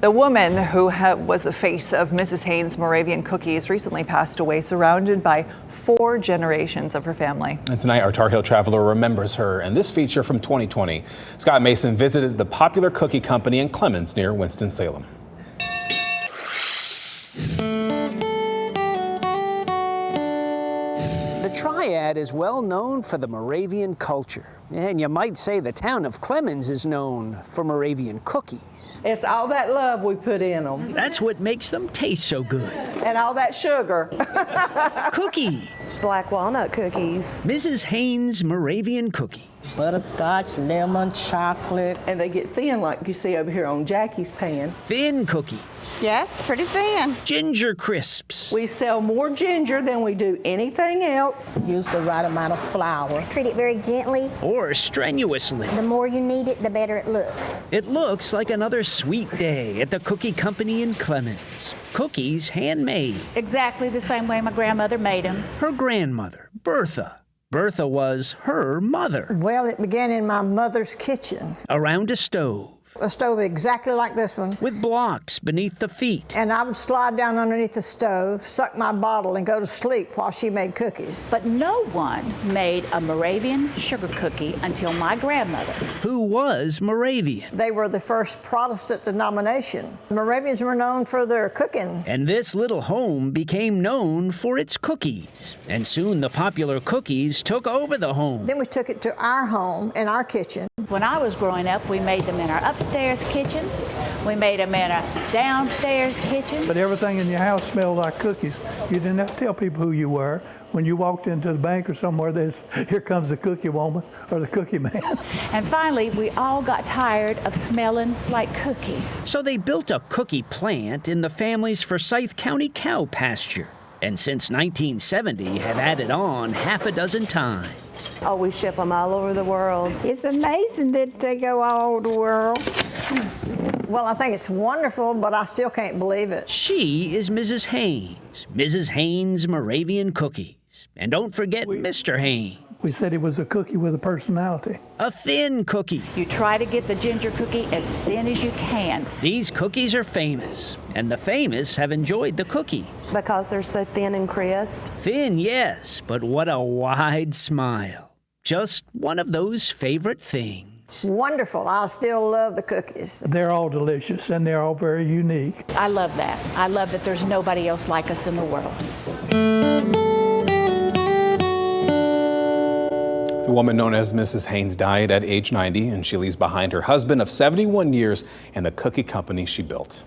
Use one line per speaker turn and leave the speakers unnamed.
The woman who was the face of Mrs. Hanes' Moravian cookies recently passed away, surrounded by 4 generations of her family.
And tonight, our Tar Heel traveler remembers her in this feature from 2020. Scott Mason visited the popular cookie company in Clemens near Winston-Salem.
The Triad is well known for the Moravian culture. And you might say the town of Clemens is known for Moravian cookies.
It's all that love we put in them.
That's what makes them taste so good.
And all that sugar.
Cookies.
Black walnut cookies.
Mrs. Hanes' Moravian cookies.
Butterscotch, lemon, chocolate.
And they get thin like you see over here on Jackie's pan.
Thin cookies.
Yes, pretty thin.
Ginger crisps.
We sell more ginger than we do anything else.
Use the right amount of flour.
Treat it very gently.
Or strenuously.
The more you knead it, the better it looks.
It looks like another sweet day at the cookie company in Clemens. Cookies handmade.
Exactly the same way my grandmother made them.
Her grandmother, Bertha. Bertha was her mother.
Well, it began in my mother's kitchen.
Around a stove.
A stove exactly like this one.
With blocks beneath the feet.
And I would slide down underneath the stove, suck my bottle, and go to sleep while she made cookies.
But no one made a Moravian sugar cookie until my grandmother.
Who was Moravian.
They were the first Protestant denomination. Moravians were known for their cooking.
And this little home became known for its cookies. And soon the popular cookies took over the home.
Then we took it to our home and our kitchen.
When I was growing up, we made them in our upstairs kitchen. We made them in a downstairs kitchen.
But everything in your house smelled like cookies. You didn't have to tell people who you were. When you walked into the bank or somewhere, there's, here comes the cookie woman or the cookie man.
And finally, we all got tired of smelling like cookies.
So they built a cookie plant in the family's Forsyth County cow pasture. And since 1970 have added on half a dozen times.
Oh, we ship them all over the world.
It's amazing that they go all over the world.
Well, I think it's wonderful, but I still can't believe it.
She is Mrs. Hanes, Mrs. Hanes' Moravian Cookies. And don't forget Mr. Hanes.
We said it was a cookie with a personality.
A thin cookie.
You try to get the ginger cookie as thin as you can.
These cookies are famous, and the famous have enjoyed the cookies.
Because they're so thin and crisp.
Thin, yes, but what a wide smile. Just one of those favorite things.
Wonderful. I still love the cookies.
They're all delicious and they're all very unique.
I love that. I love that there's nobody else like us in the world.
The woman known as Mrs. Hanes died at age 90, and she leaves behind her husband of 71 years and the cookie company she built.